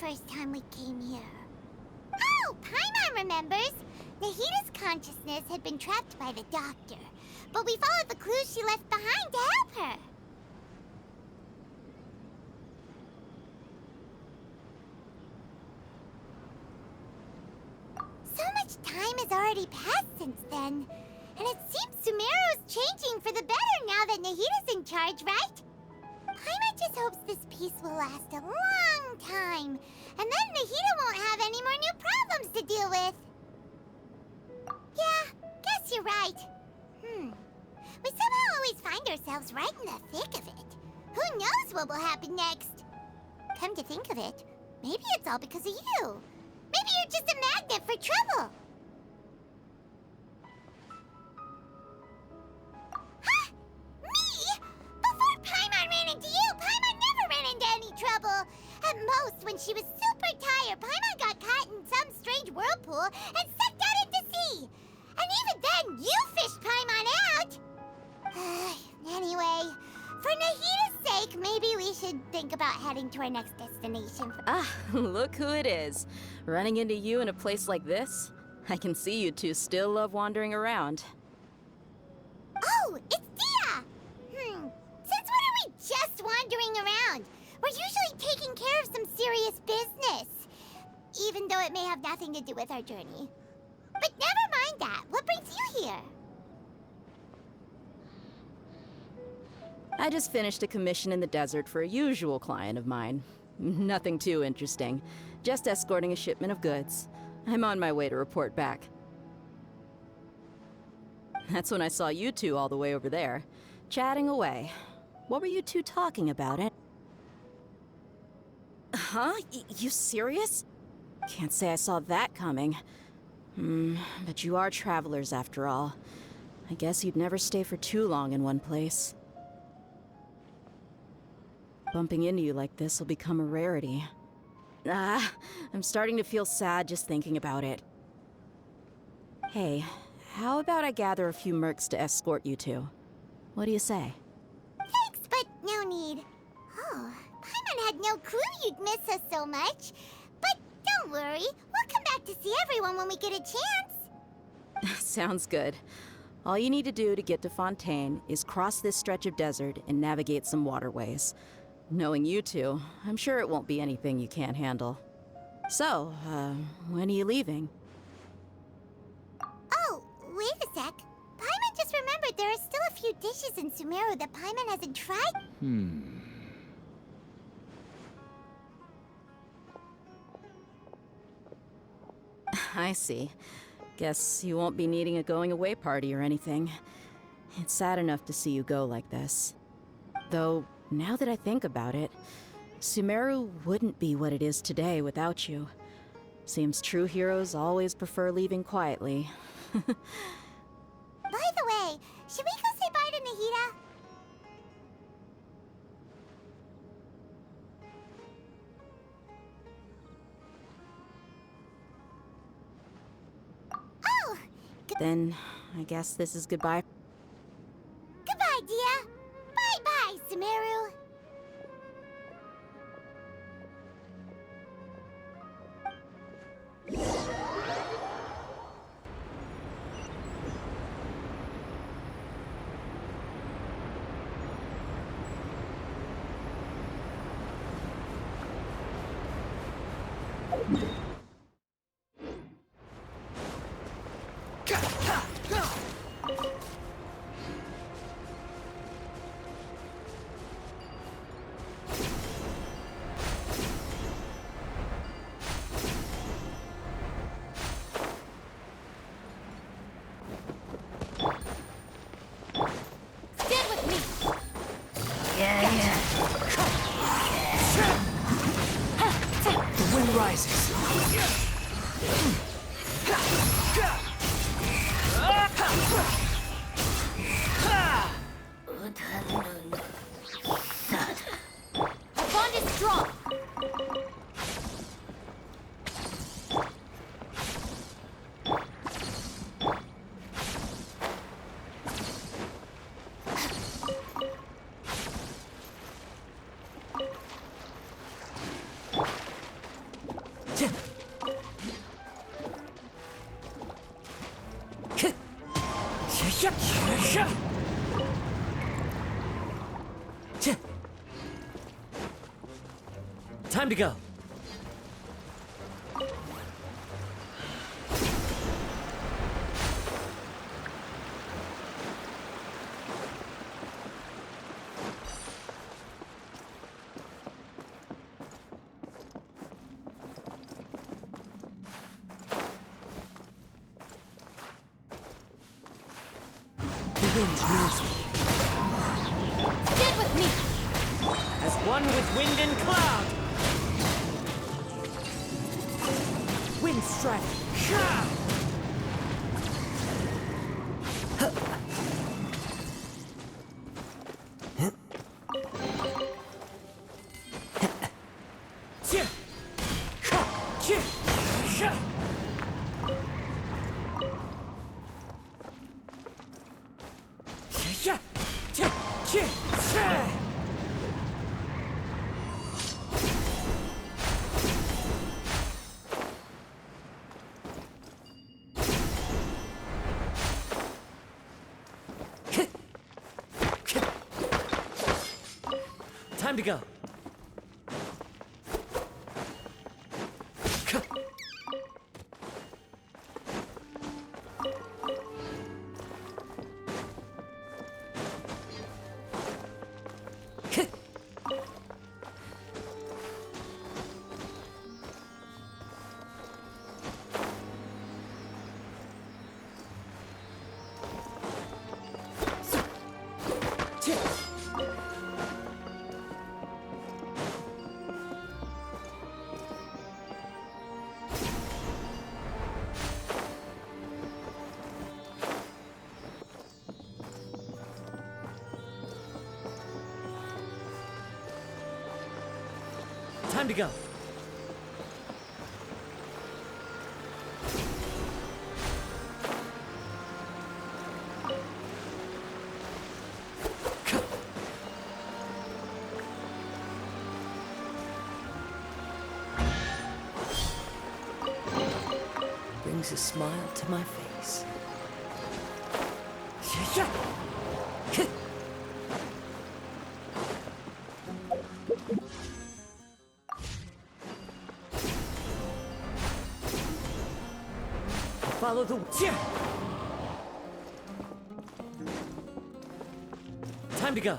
first time we came here. Oh, Paimon remembers! Nahita's consciousness had been trapped by the doctor, but we followed the clues she left behind to help her. So much time has already passed since then, and it seems Sumeru's changing for the better now that Nahita's in charge, right? Paimon just hopes this peace will last a long time, and then Nahita won't have any more new problems to deal with. Yeah, guess you're right. We somehow always find ourselves right in the thick of it. Who knows what will happen next? Come to think of it, maybe it's all because of you. Maybe you're just a magnet for trouble. Huh? Me? Before Paimon ran into you, Paimon never ran into any trouble. At most, when she was super tired, Paimon got caught in some strange whirlpool and sucked out into sea. And even then, you fished Paimon out! Anyway, for Nahita's sake, maybe we should think about heading to our next destination. Ah, look who it is. Running into you in a place like this? I can see you two still love wandering around. Oh, it's Dia! Since when are we just wandering around? We're usually taking care of some serious business. Even though it may have nothing to do with our journey. But never mind that. What brings you here? I just finished a commission in the desert for a usual client of mine. Nothing too interesting. Just escorting a shipment of goods. I'm on my way to report back. That's when I saw you two all the way over there, chatting away. What were you two talking about, eh? Huh? You serious? Can't say I saw that coming. But you are travelers after all. I guess you'd never stay for too long in one place. Bumping into you like this will become a rarity. I'm starting to feel sad just thinking about it. Hey, how about I gather a few mercs to escort you two? What do you say? Thanks, but no need. Oh, Paimon had no clue you'd miss us so much. But don't worry, we'll come back to see everyone when we get a chance. Sounds good. All you need to do to get to Fontaine is cross this stretch of desert and navigate some waterways. Knowing you two, I'm sure it won't be anything you can't handle. So, when are you leaving? Oh, wait a sec. Paimon just remembered there are still a few dishes in Sumeru that Paimon hasn't tried. I see. Guess you won't be needing a going-away party or anything. It's sad enough to see you go like this. Though, now that I think about it, Sumeru wouldn't be what it is today without you. Seems true heroes always prefer leaving quietly. By the way, should we go say bye to Nahita? Oh! Then, I guess this is goodbye. Goodbye, Dia! Bye-bye, Sumeru! Time to go. The wind knows me. Get with me! As one with wind and cloud. Wind strike. Time to go. Time to go. Brings a smile to my face. Follow the... Time to go.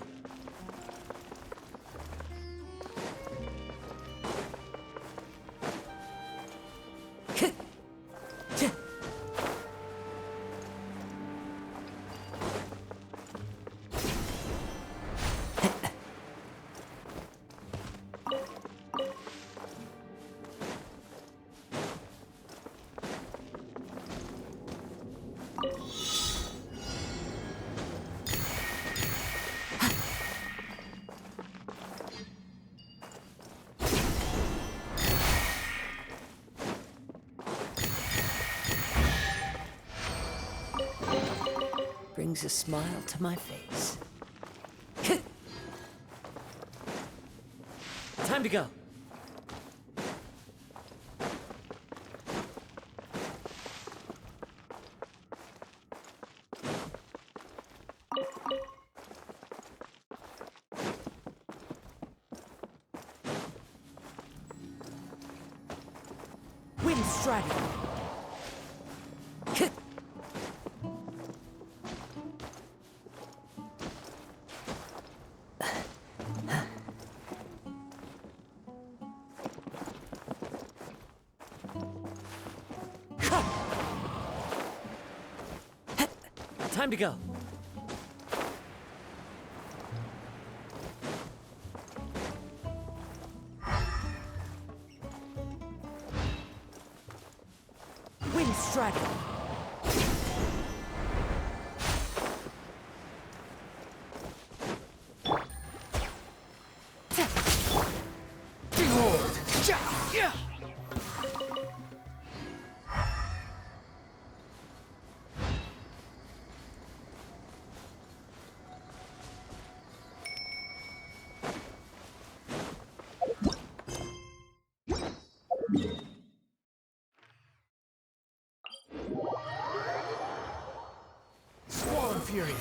Brings a smile to my face. Time to go. Wind striking. Time to go. Wind striking. Behold! Yeah! Fury.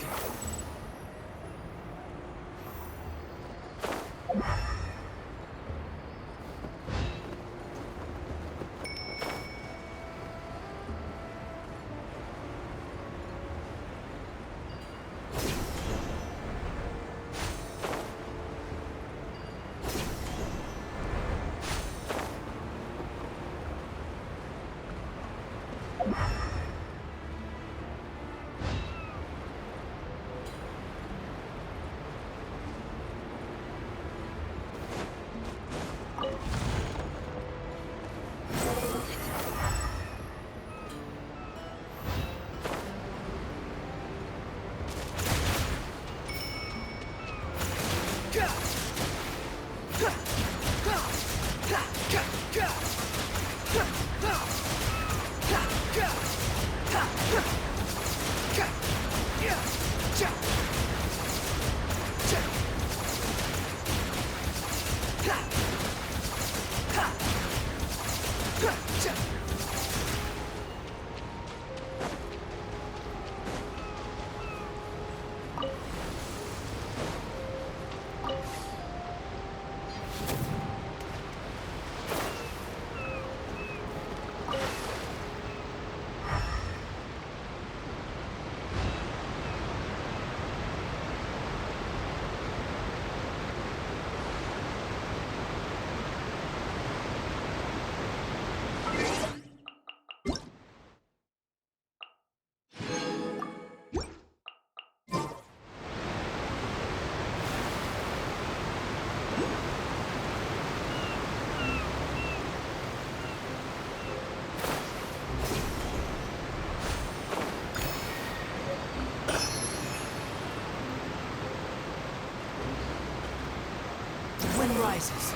Wind rises.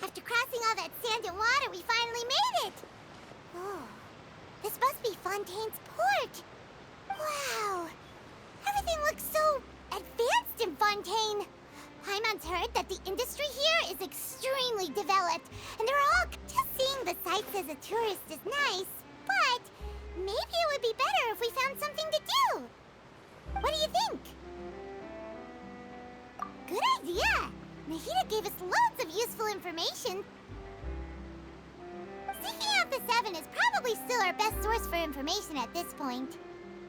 After crossing all that sand and water, we finally made it! Oh, this must be Fontaine's port. Wow, everything looks so advanced in Fontaine. Paimon's heard that the industry here is extremely developed, and they're all just seeing the sights as a tourist is nice, but maybe it would be better if we found something to do. What do you think? Good idea. Nahida gave us loads of useful information. Seeking out the Seven is probably still our best source for information at this point.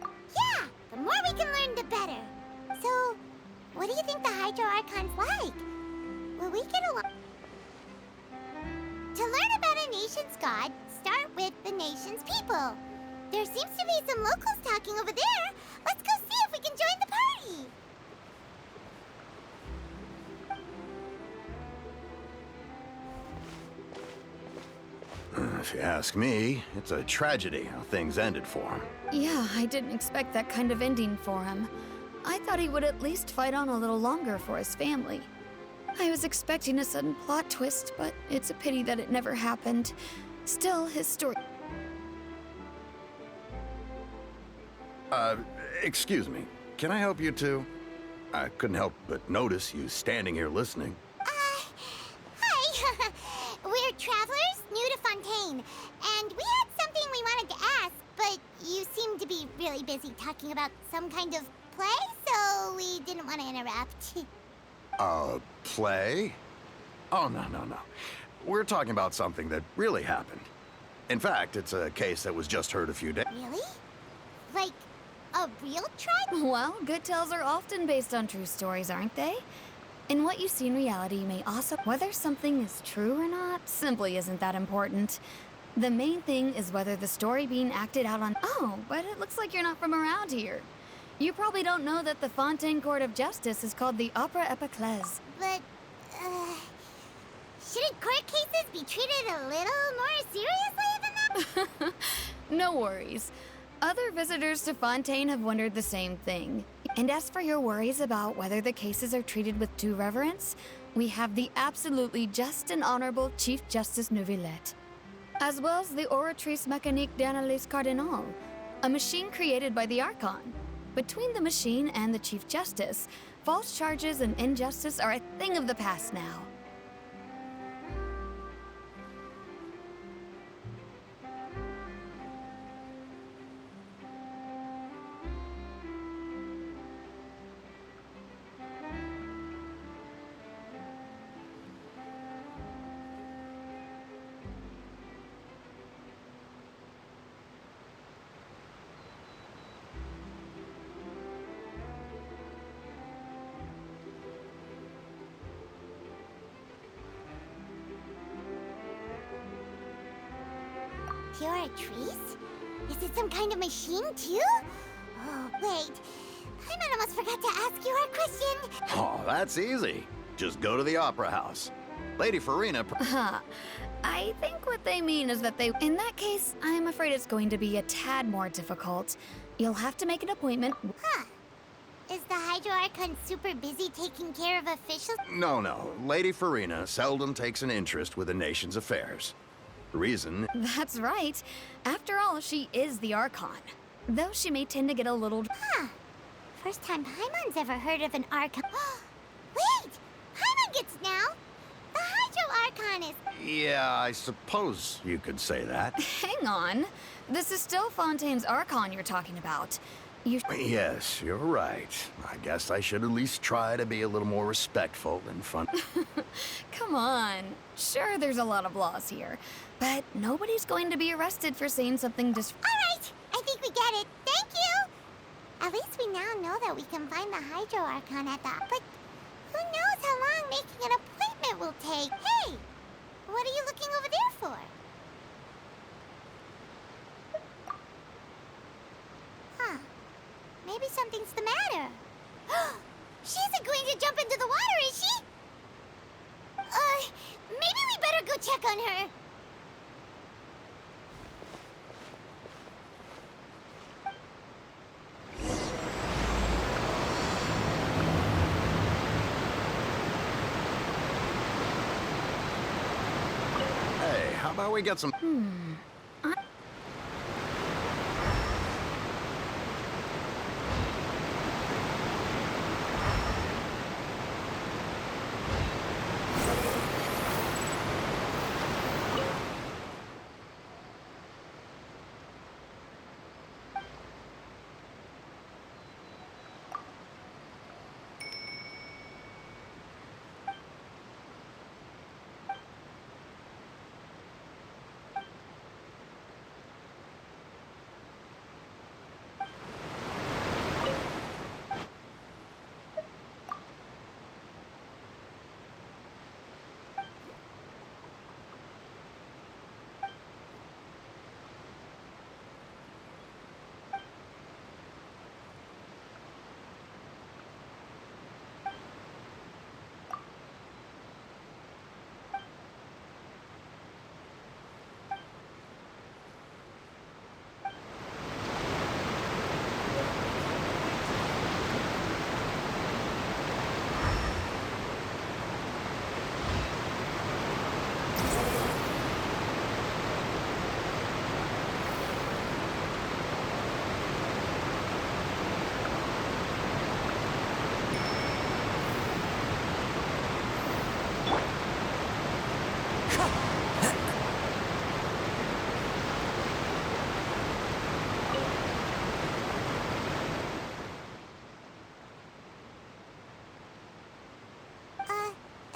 Yeah, the more we can learn, the better. So, what do you think the Hydro Archon's like? Will we get along? To learn about a nation's god, start with the nation's people. There seems to be some locals talking over there. Let's go see if we can join the party. If you ask me, it's a tragedy how things ended for him. Yeah, I didn't expect that kind of ending for him. I thought he would at least fight on a little longer for his family. I was expecting a sudden plot twist, but it's a pity that it never happened. Still, his story... Excuse me. Can I help you too? I couldn't help but notice you standing here listening. Hi. We're travelers new to Fontaine, and we had something we wanted to ask, but you seem to be really busy talking about some kind of play, so we didn't want to interrupt. Play? Oh, no. We're talking about something that really happened. In fact, it's a case that was just heard a few days. Really? Like a real tribe? Well, good tales are often based on true stories, aren't they? In what you see in reality, you may also... Whether something is true or not simply isn't that important. The main thing is whether the story being acted out on... Oh, but it looks like you're not from around here. You probably don't know that the Fontaine Court of Justice is called the Opera Epiclese. But, shouldn't court cases be treated a little more seriously than that? No worries. Other visitors to Fontaine have wondered the same thing. And as for your worries about whether the cases are treated with due reverence, We have the absolutely just and honorable Chief Justice Neuvillette, as well as the Oratrice Mécanique d'Analyse Cardinal, a machine created by the Archon. Between the machine and the Chief Justice, false charges and injustice are a thing of the past now. Pure trees? Is it some kind of machine, too? Oh, wait. Paimon almost forgot to ask you our question. Oh, that's easy. Just go to the Opera House. Lady Farina... Huh. I think what they mean is that they... In that case, I'm afraid it's going to be a tad more difficult. You'll have to make an appointment. Huh. Is the Hydro Archon super busy taking care of officials? No. Lady Farina seldom takes an interest with the nation's affairs. The reason... That's right. After all, she is the Archon. Though she may tend to get a little... Huh. First time Paimon's ever heard of an Archon. Wait! Paimon gets now! The Hydro Archon is... Yeah, I suppose you could say that. Hang on. This is still Fontaine's Archon you're talking about. You... Yes, you're right. I guess I should at least try to be a little more respectful and fun. Come on. Sure, there's a lot of laws here, but nobody's going to be arrested for saying something All right! I think we get it. Thank you! At least we now know that we can find the Hydro Archon at the... But who knows how long making an appointment will take? Hey! What are you looking over there for? Huh. Maybe something's the matter. She isn't going to jump into the water, is she? Maybe we better go check on her. Hey, how about we get some...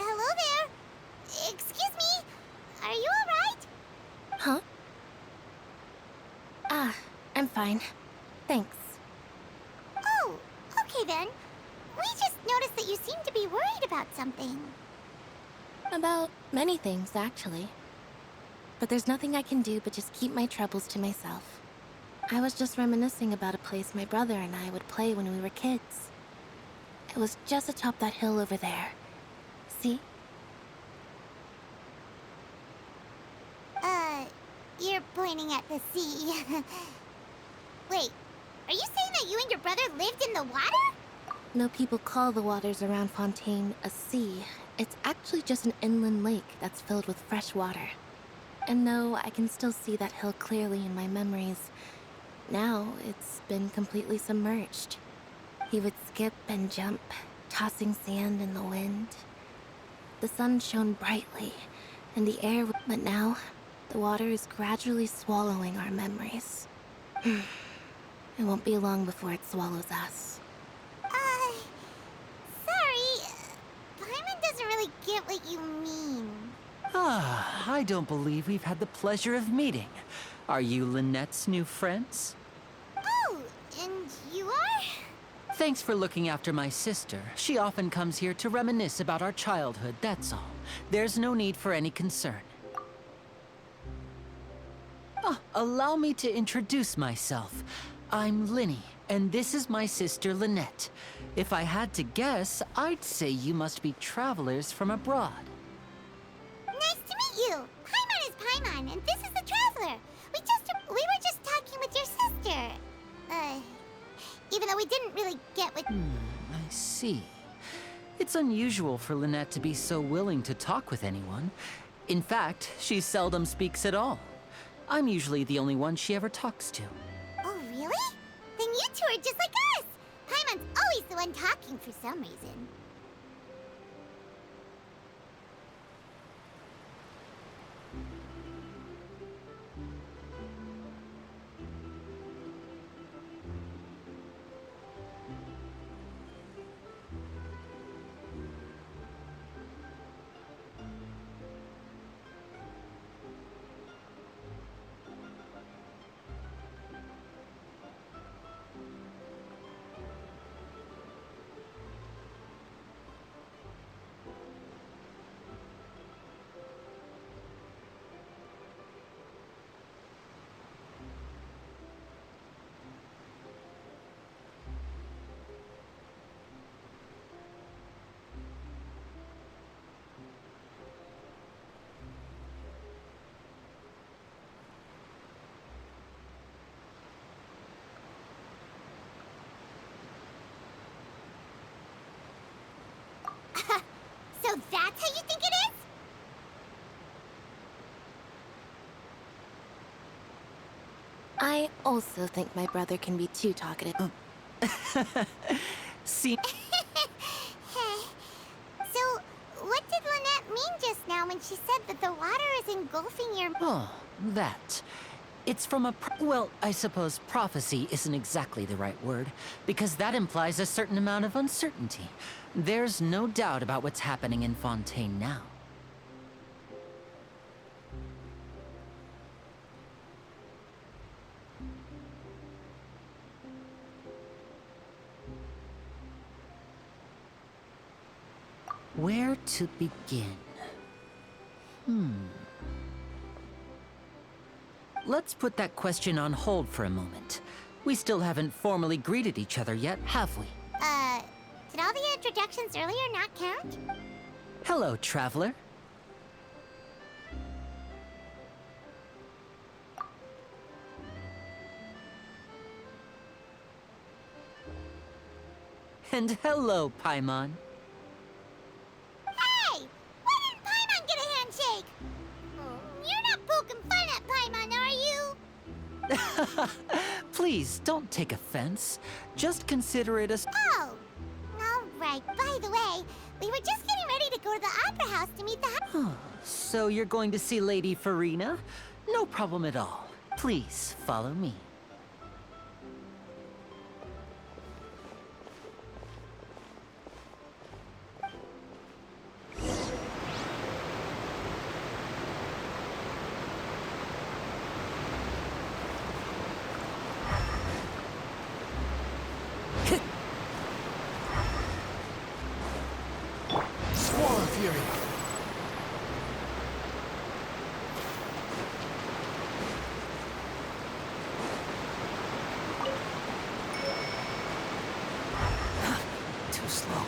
Hello there. Excuse me. Are you alright? Huh? I'm fine. Thanks. Oh, okay then. We just noticed that you seem to be worried about something. About many things, actually. But there's nothing I can do but just keep my troubles to myself. I was just reminiscing about a place my brother and I would play when we were kids. It was just atop that hill over there. See? You're pointing at the sea. Wait, are you saying that you and your brother lived in the water? Though people call the waters around Fontaine a sea, it's actually just an inland lake that's filled with fresh water. And though I can still see that hill clearly in my memories, now it's been completely submerged. He would skip and jump, tossing sand in the wind. The sun shone brightly, and the air... But now, the water is gradually swallowing our memories. It won't be long before it swallows us. Sorry. Paimon doesn't really get what you mean. Ah, I don't believe we've had the pleasure of meeting. Are you Lynette's new friends? Oh, and you are? Thanks for looking after my sister. She often comes here to reminisce about our childhood, that's all. There's no need for any concern. Oh, allow me to introduce myself. I'm Linny, and this is my sister Lynette. If I had to guess, I'd say you must be travelers from abroad. Nice to meet you. Paimon is Paimon, and this is the Traveler. We were just talking with your sister. Even though we didn't really get what... I see. It's unusual for Lynette to be so willing to talk with anyone. In fact, she seldom speaks at all. I'm usually the only one she ever talks to. Oh, really? Then you two are just like us. Paimon's always the one talking for some reason. So that's how you think it is? I also think my brother can be too talkative. See, So, what did Lynette mean just now when she said that the water is engulfing your... oh, that. It's from a well, I suppose prophecy isn't exactly the right word, because that implies a certain amount of uncertainty. There's no doubt about what's happening in Fontaine now. Where to begin? Let's put that question on hold for a moment. We still haven't formally greeted each other yet, have we? Did all the introductions earlier not count? Hello, traveler. And hello, Paimon. Hey! Why didn't Paimon get a handshake? You're not poking fun at Paimon, are you? Please, don't take offense. Just consider it a... Oh! Alright, by the way, we were just getting ready to go to the Opera House to meet the... So you're going to see Lady Farina? No problem at all. Please, follow me. Squall of Fury. Too slow.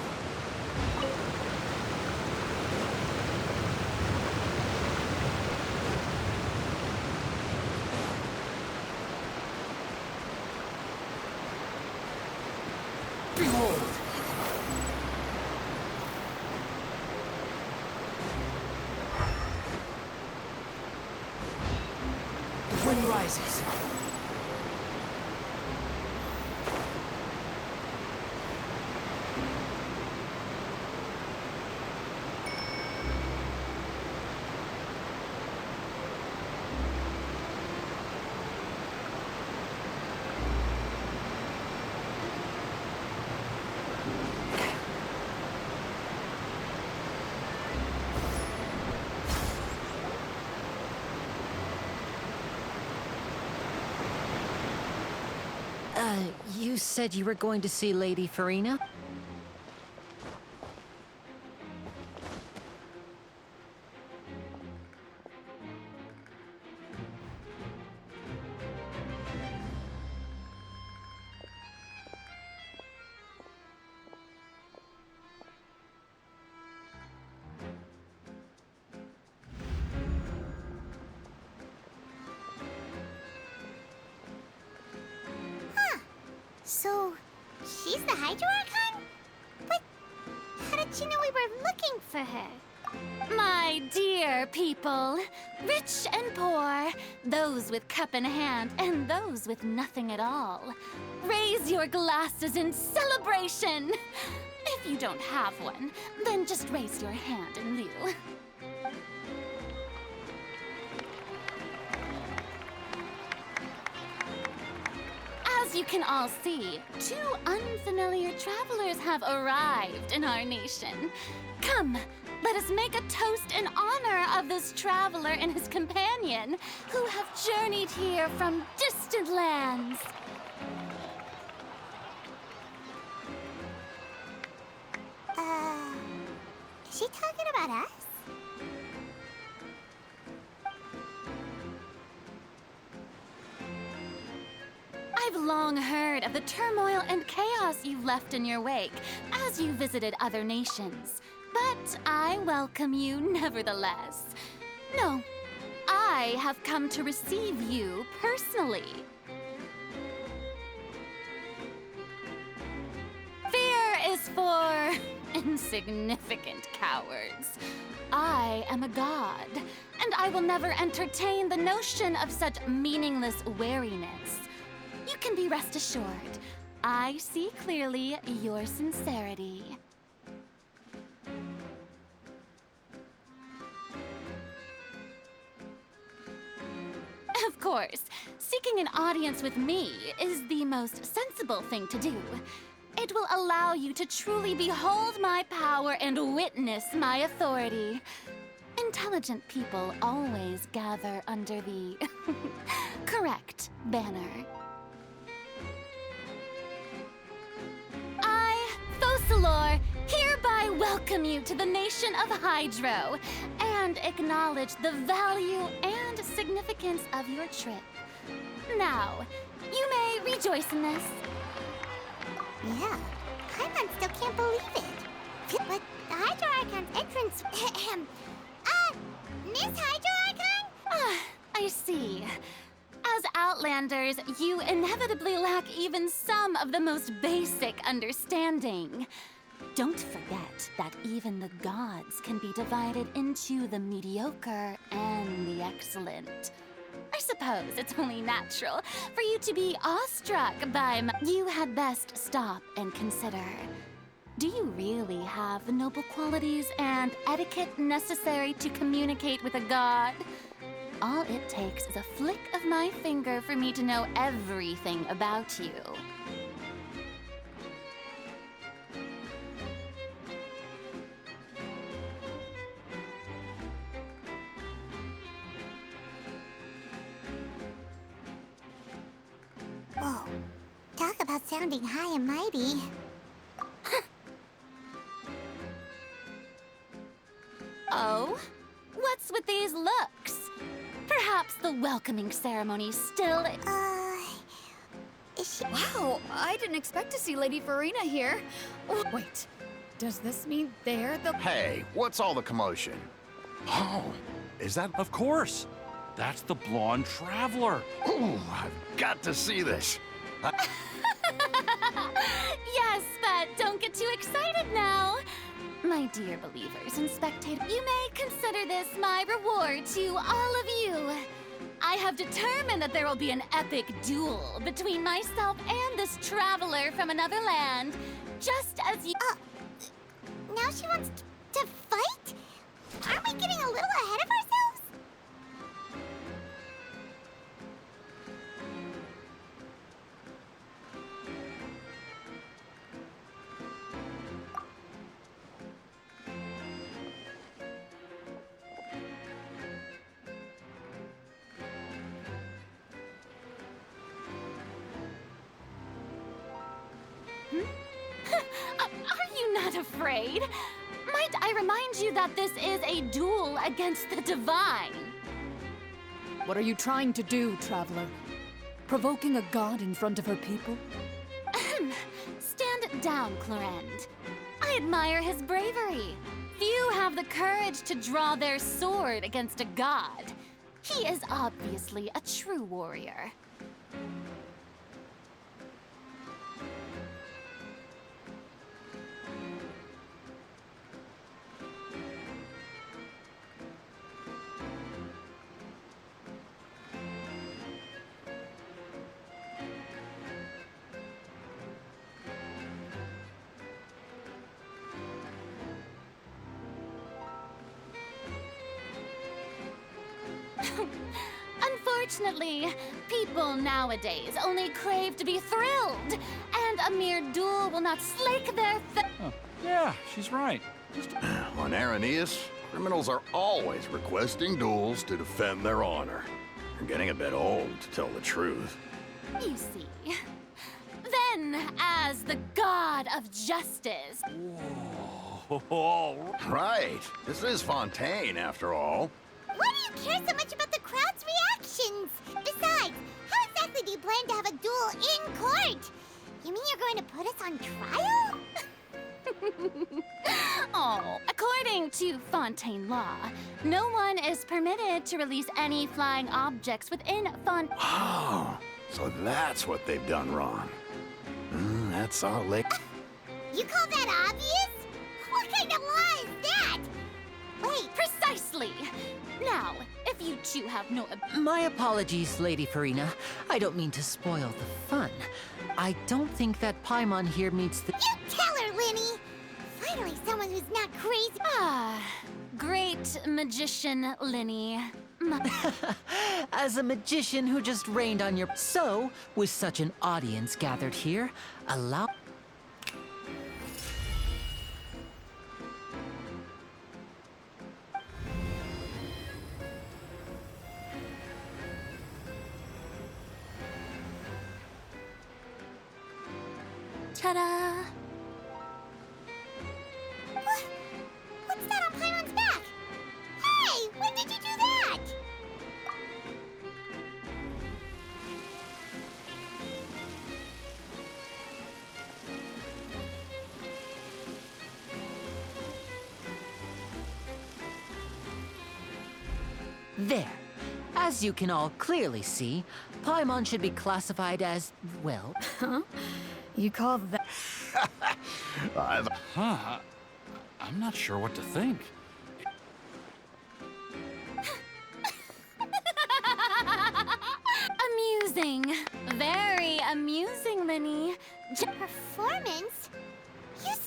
Behold, rises. You said you were going to see Lady Farina? So, she's the Hydro Archon? But how did she know we were looking for her? My dear people, rich and poor, those with cup in hand and those with nothing at all, raise your glasses in celebration. If you don't have one, then just raise your hand in lieu. As you can all see, two unfamiliar travelers have arrived in our nation. Come, let us make a toast in honor of this traveler and his companion, who have journeyed here from distant lands. Is she talking about us? I've long heard of the turmoil and chaos you've left in your wake as you visited other nations. But I welcome you nevertheless. No, I have come to receive you personally. Fear is for insignificant cowards. I am a god, and I will never entertain the notion of such meaningless wariness. You can be rest assured, I see clearly your sincerity. Of course, seeking an audience with me is the most sensible thing to do. It will allow you to truly behold my power and witness my authority. Intelligent people always gather under the correct banner. I, Focalor, hereby welcome you to the nation of Hydro and acknowledge the value and significance of your trip. Now, you may rejoice in this. Yeah, Paimon still can't believe it. But the Hydro Archon's entrance... Miss Hydro Archon? Ah, I see. As Outlanders, you inevitably lack even some of the most basic understanding. Don't forget that even the gods can be divided into the mediocre and the excellent. I suppose it's only natural for you to be awestruck by You had best stop and consider. Do you really have the noble qualities and etiquette necessary to communicate with a god? All it takes is a flick of my finger for me to know everything about you. Whoa, talk about sounding high and mighty. Oh? What's with these looks? Perhaps the welcoming ceremony still... Is she... Wow, I didn't expect to see Lady Farina here. Wait, does this mean they're the... Hey, what's all the commotion? Oh, is that... Of course. That's the blonde traveler. Ooh, I've got to see this. Yes, but don't get too excited now. My dear believers and spectators, you may consider this my reward to all of you. I have determined that there will be an epic duel between myself and this traveler from another land, just as you... Now she wants to fight? Aren't we getting a little ahead of ourselves? Are you not afraid? Might I remind you that this is a duel against the divine? What are you trying to do, traveler? Provoking a god in front of her people? Stand down, Clorend. I admire his bravery. Few have the courage to draw their sword against a god. He is obviously a true warrior. Unfortunately, people nowadays only crave to be thrilled, and a mere duel will not slake their Oh, yeah, she's right. On Araneus, criminals are always requesting duels to defend their honor. They're getting a bit old, to tell the truth. You see. Then, as the god of justice, Oh, Right. This is Fontaine, after all. Why do you care so much about the crowd's reactions? Besides, how exactly do you plan to have a duel in court? You mean you're going to put us on trial? oh, according to Fontaine law, no one is permitted to release any flying objects within Fontaine. Oh, so that's what they've done wrong. That's all they... You call that obvious? What kind of law is that? Wait, Precisely! Now, if you two have no My apologies, Lady Farina. I don't mean to spoil the fun. I don't think that Paimon here meets the... you tell her, Linny! Finally, someone who's not crazy. great magician Linny. As a magician who just rained on your... So, with such an audience gathered here, allow... Ta-da! What's that on Paimon's back? Hey, when did you do that? There. As you can all clearly see, Paimon should be classified as, well... You call that... huh. I'm not sure what to think. Amusing. Very amusing, Linny. Performance?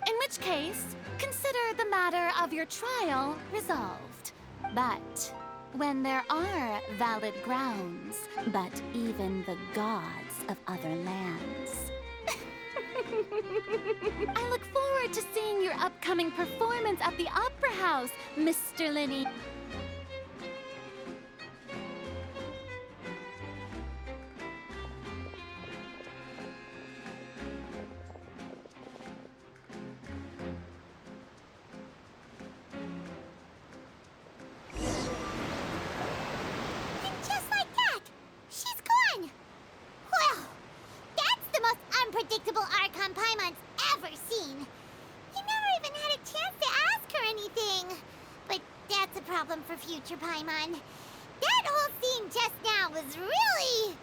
In which case, consider the matter of your trial resolved. But when there are valid grounds, but even the gods of other lands. I look forward to seeing your upcoming performance at the Opera House, Mr. Linny. And just like that, she's gone. Well, that's the most unpredictable Archon Paimon's ever seen. You never even had a chance to ask her anything. But that's a problem for future Paimon. That whole scene just now was really...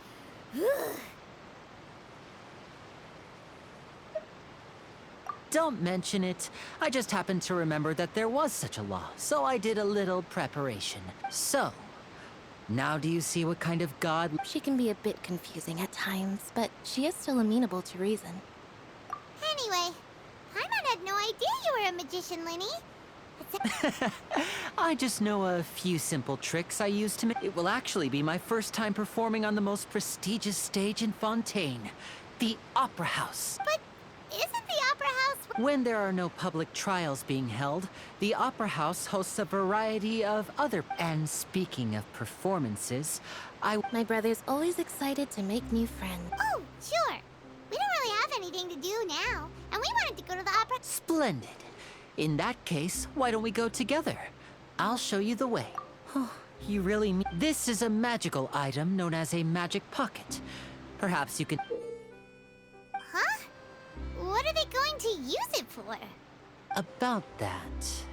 Don't mention it. I just happened to remember that there was such a law, so I did a little preparation. So, Now do you see what kind of god? She can be a bit confusing at times, but she is still amenable to reason. Anyway, Paimon had no idea you were a magician, Linny. I just know a few simple tricks I use to make. It will actually be my first time performing on the most prestigious stage in Fontaine, the Opera House. But isn't the Opera House... When there are no public trials being held, the Opera House hosts a variety of other... And speaking of performances, My brother's always excited to make new friends. Oh, sure. We don't really have anything to do now, and we wanted to go to the opera... Splendid. In that case, why don't we go together? I'll show you the way. Oh, you really mean... This is a magical item known as a magic pocket. Perhaps you can... Huh? What are they going to use it for? About that...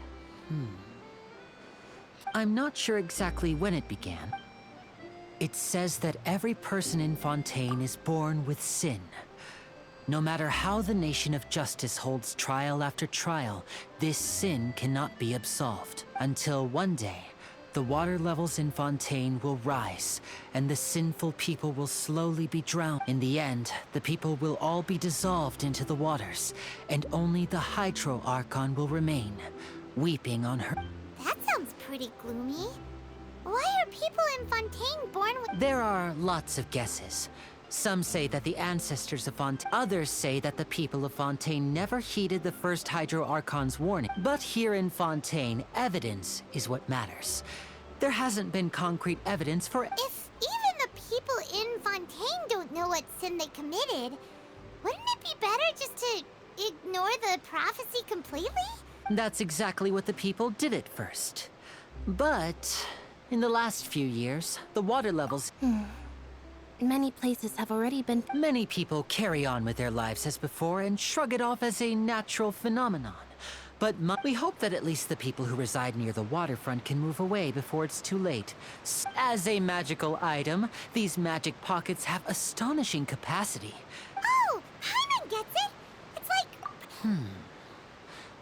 I'm not sure exactly when it began. It says that every person in Fontaine is born with sin. No matter how the Nation of Justice holds trial after trial, this sin cannot be absolved. Until one day, the water levels in Fontaine will rise, and the sinful people will slowly be drowned. In the end, the people will all be dissolved into the waters, and only the Hydro Archon will remain, weeping on her. That sounds pretty gloomy. Why are people in Fontaine born with... There are lots of guesses. Some say that the ancestors of Fontaine. Others say that the people of Fontaine never heeded the first Hydro Archon's warning. But here in Fontaine, evidence is what matters. There hasn't been concrete evidence for... If even the people in Fontaine don't know what sin they committed, wouldn't it be better just to ignore the prophecy completely? That's exactly what the people did at first. But in the last few years, the water levels... Many places have already been... Many people carry on with their lives as before and shrug it off as a natural phenomenon. But we hope that at least the people who reside near the waterfront can move away before it's too late. As a magical item, these magic pockets have astonishing capacity. Oh, Paimon gets it! It's like...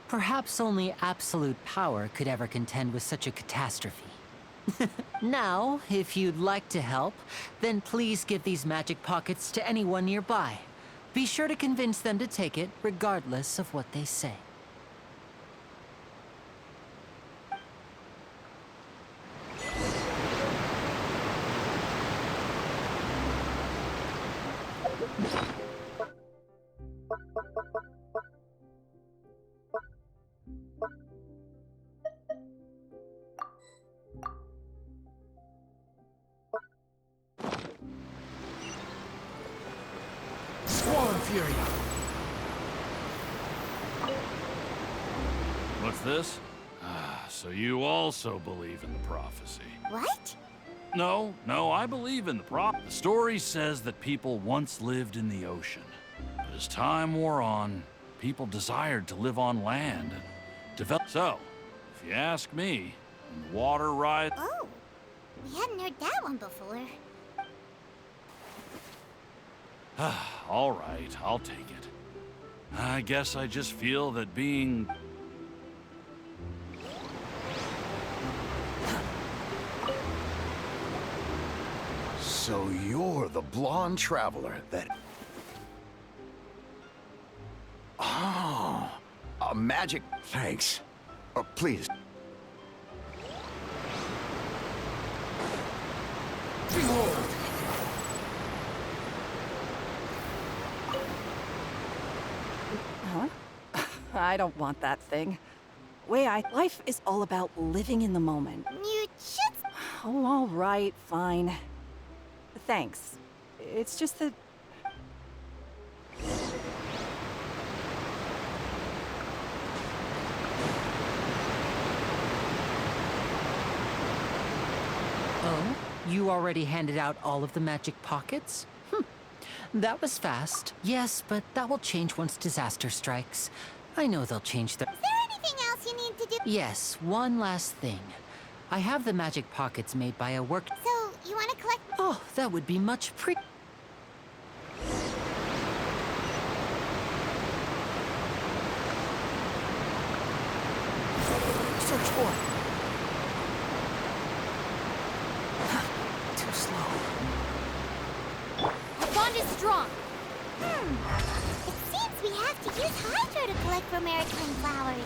Perhaps only absolute power could ever contend with such a catastrophe. Now, if you'd like to help, then please give these magic pockets to anyone nearby. Be sure to convince them to take it, regardless of what they say. What's this? So you also believe in the prophecy. What? No, I believe in the The story says that people once lived in the ocean. But as time wore on, people desired to live on land and develop. So, if you ask me, when the water rise... Oh, we hadn't heard that one before. All right, I'll take it. I guess I just feel that being... So you're the blonde traveler that... Oh, a magic... Thanks. Please. Behold! Huh? I don't want that thing. Life is all about living in the moment. You should... Oh, all right, fine. Thanks. It's just that... Oh? You already handed out all of the magic pockets? That was fast. Yes, but that will change once disaster strikes. I know they'll change their... Is there anything else you need to do? Yes, one last thing. I have the magic pockets made by a work... So, you want to collect... Oh, that would be much Search for it. collect Romericline flowers.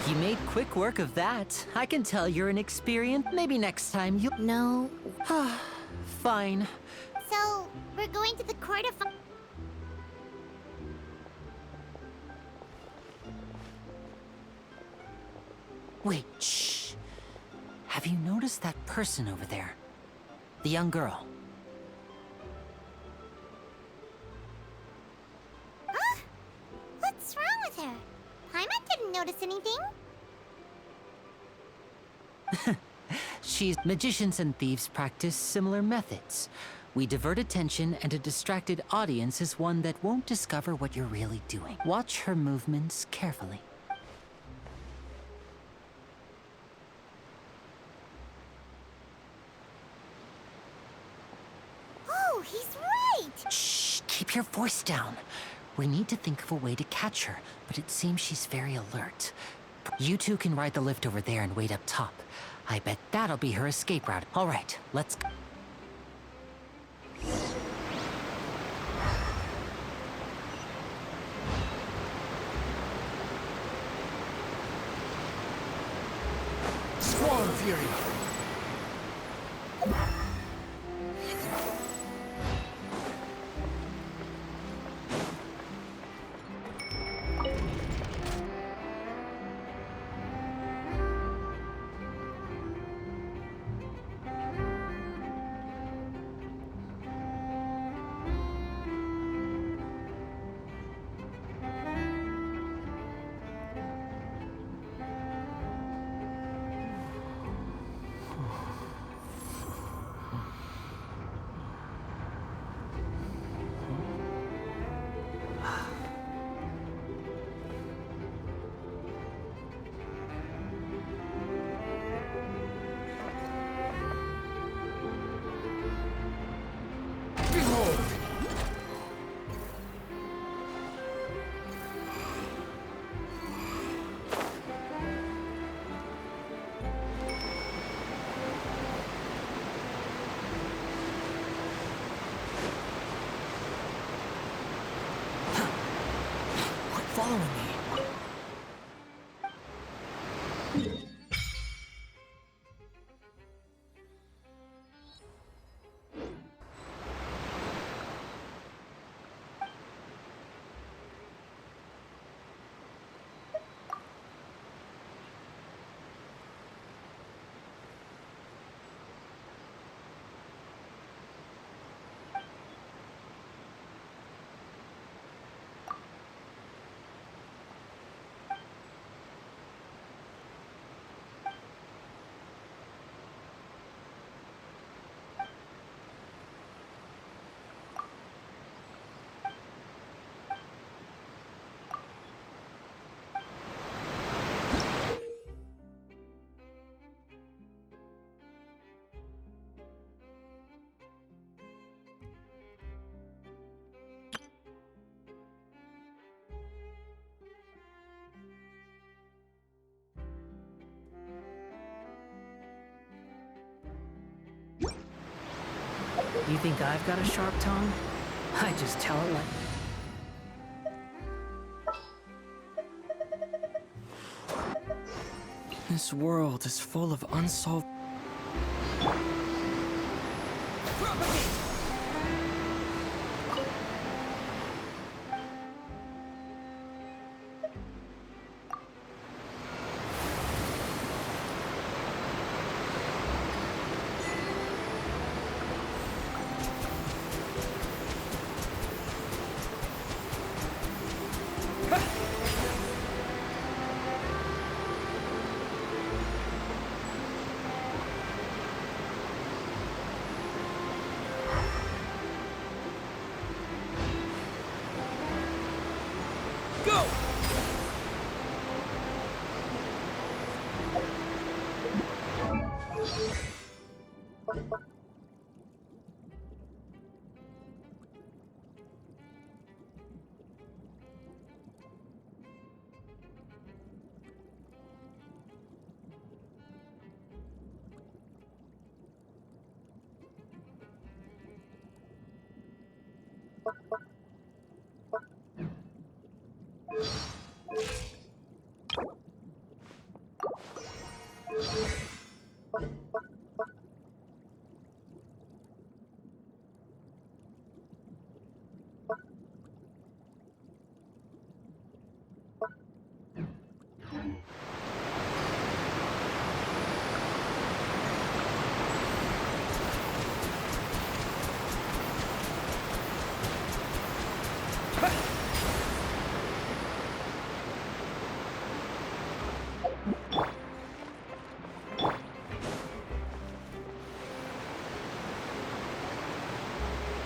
You made quick work of that. I can tell you're an experienced. Maybe next time you. No, Fine. So, we're going to the court of... Wait, shh. Have you noticed that person over there? The young girl. Huh? What's wrong with her? Paimon didn't notice anything. Magicians and thieves practice similar methods. We divert attention, and a distracted audience is one that won't discover what you're really doing. Watch her movements carefully. Oh, he's right! Shh, keep your voice down. We need to think of a way to catch her, but it seems she's very alert. You two can ride the lift over there and wait up top. I bet that'll be her escape route. All right, let's go. Squall Fury! Behold! Quit following me. You think I've got a sharp tongue? I just tell it like... This world is full of unsolved...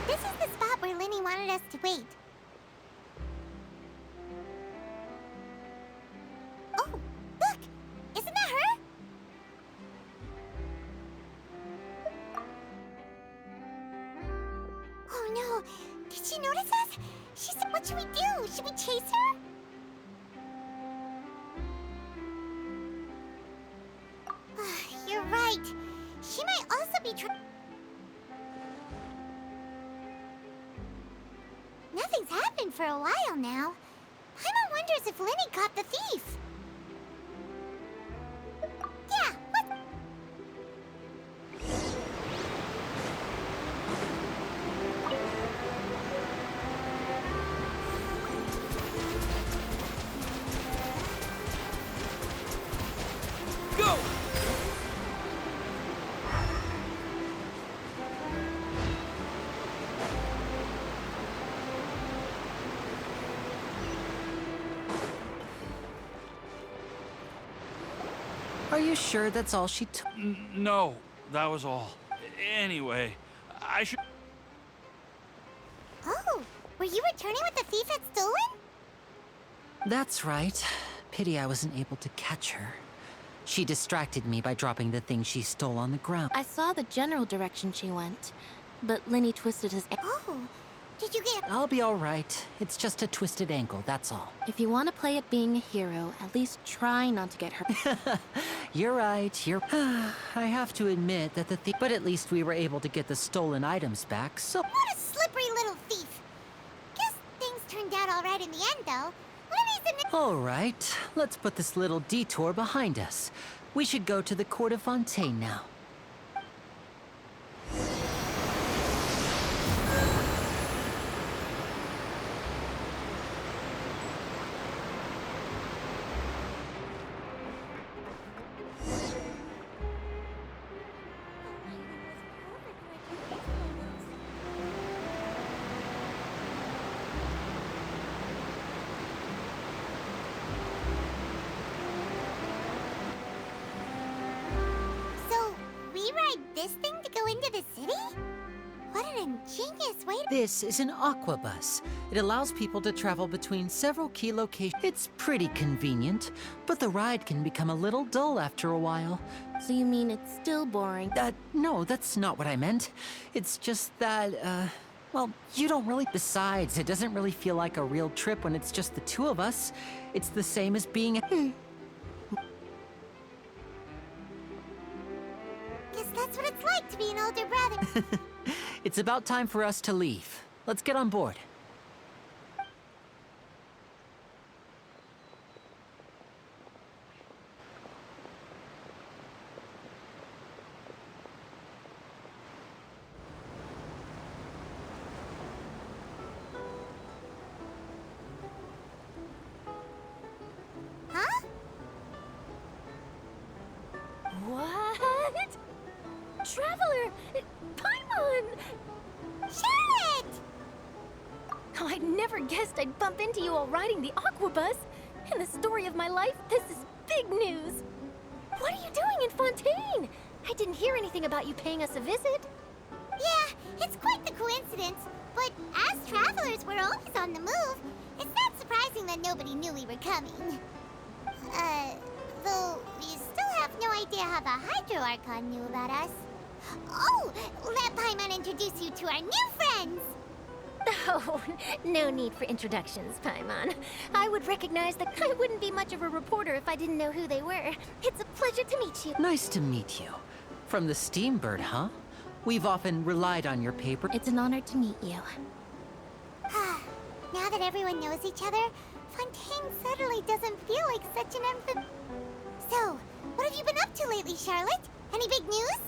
This is the spot where Linny wanted us to wait. Oh, look! Isn't that her? Oh no! Did she notice us? She said, what should we do? Should we chase her? You're right. She might also be Nothing's happened for a while now. Paimon wonders if Linny caught the thief. Yeah, what? Go! Are you sure that's all she took? No, that was all. Anyway, I should... Oh, were you returning what the thief had stolen? That's right. Pity I wasn't able to catch her. She distracted me by dropping the thing she stole on the ground. I saw the general direction she went, but Linny twisted his Oh, did you get... I'll be all right. It's just a twisted ankle, that's all. If you want to play at being a hero, at least try not to get hurt. You're right, I have to admit that the thief... But at least we were able to get the stolen items back, so... What a slippery little thief. Guess things turned out all right in the end, though. Linny's the... All right, let's put this little detour behind us. We should go to the Court of Fontaine now. So, we ride this thing to go into the city? What an ingenious way to... This is an aqua bus. It allows people to travel between several key locations. It's pretty convenient, but the ride can become a little dull after a while. So you mean it's still boring? No, that's not what I meant. It's just that, well, you don't really... Besides, it doesn't really feel like a real trip when it's just the two of us. It's the same as being Guess that's what it's like to be an older brother. It's about time for us to leave. Let's get on board. Huh? What? Traveler! Paimon! Charlotte! Oh, I never guessed I'd bump into you while riding the aqua bus. In the story of my life, this is big news. What are you doing in Fontaine? I didn't hear anything about you paying us a visit. Yeah, it's quite the coincidence. But as travelers, we're always on the move. It's not surprising that nobody knew we were coming. Though we still have no idea how the Hydro Archon knew about us. Oh, let Paimon introduce you to our new friends. Oh, no need for introductions, Paimon. I would recognize that I wouldn't be much of a reporter if I didn't know who they were. It's a pleasure to meet you. Nice to meet you. From the Steambird, huh? We've often relied on your paper. It's an honor to meet you. Now that everyone knows each other, Fontaine suddenly doesn't feel like such an So, what have you been up to lately, Charlotte? Any big news?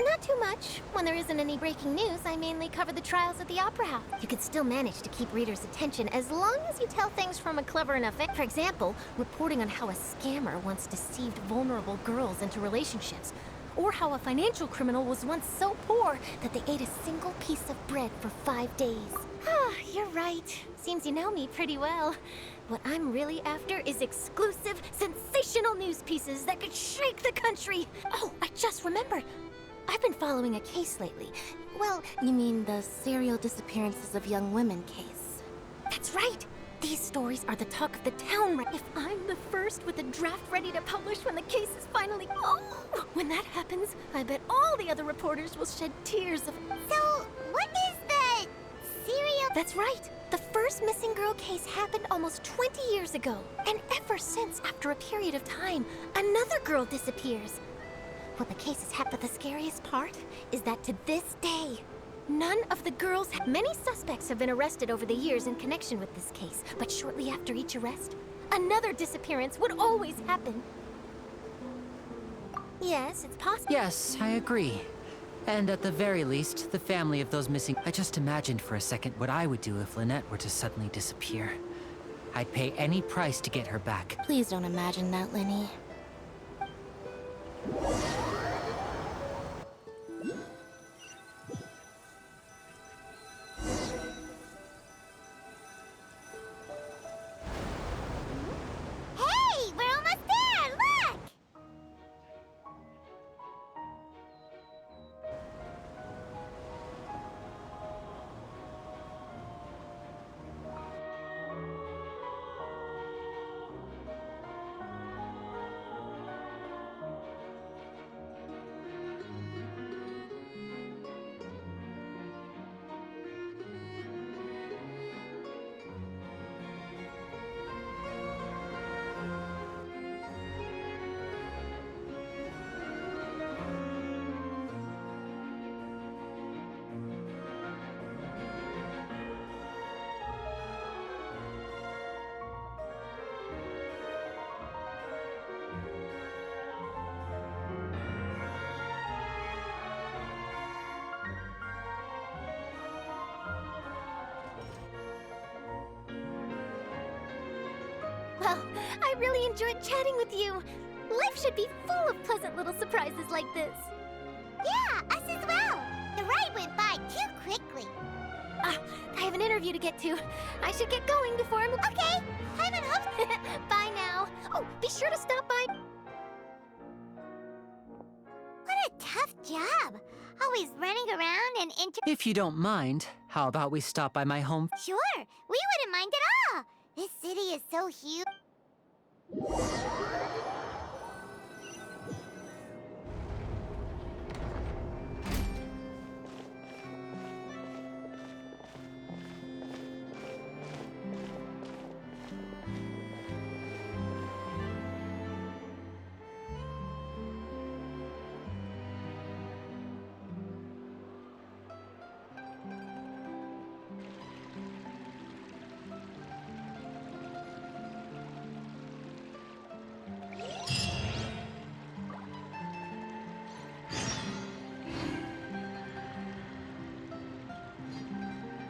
Not too much. When there isn't any breaking news, I mainly cover the trials at the Opera House. You can still manage to keep readers' attention as long as you tell things from a clever enough angle. For example, reporting on how a scammer once deceived vulnerable girls into relationships, or how a financial criminal was once so poor that they ate a single piece of bread for 5 days. Ah, you're right. Seems you know me pretty well. What I'm really after is exclusive, sensational news pieces that could shake the country. Oh, I just remembered. I've been following a case lately. Well, You mean the serial disappearances of young women case? that's right. These stories are the talk of the town. If I'm the first with a draft ready to publish when the case is finally... Oh! When that happens, I bet all the other reporters will shed tears of... So, what is the serial... That's right. The first missing girl case happened almost 20 years ago. And ever since, after a period of time, another girl disappears. What the cases have, but the scariest part is that to this day, none of the girls... Many suspects have been arrested over the years in connection with this case, but shortly after each arrest, another disappearance would always happen. Yes, it's possible. Yes, I agree. And at the very least, the family of those missing... I just imagined for a second what I would do if Lynette were to suddenly disappear. I'd pay any price to get her back. Please don't imagine that, Lenny. Hey, we're almost there! Look! Well, I really enjoyed chatting with you. Life should be full of pleasant little surprises like this. Yeah, us as well. The ride went by too quickly. Ah, I have an interview to get to. I should get going before I'm... Okay, time and hope. Bye now. Oh, be sure to stop by... What a tough job. Always running around and If you don't mind, how about we stop by my home? Sure, we wouldn't mind at all. This city is so huge.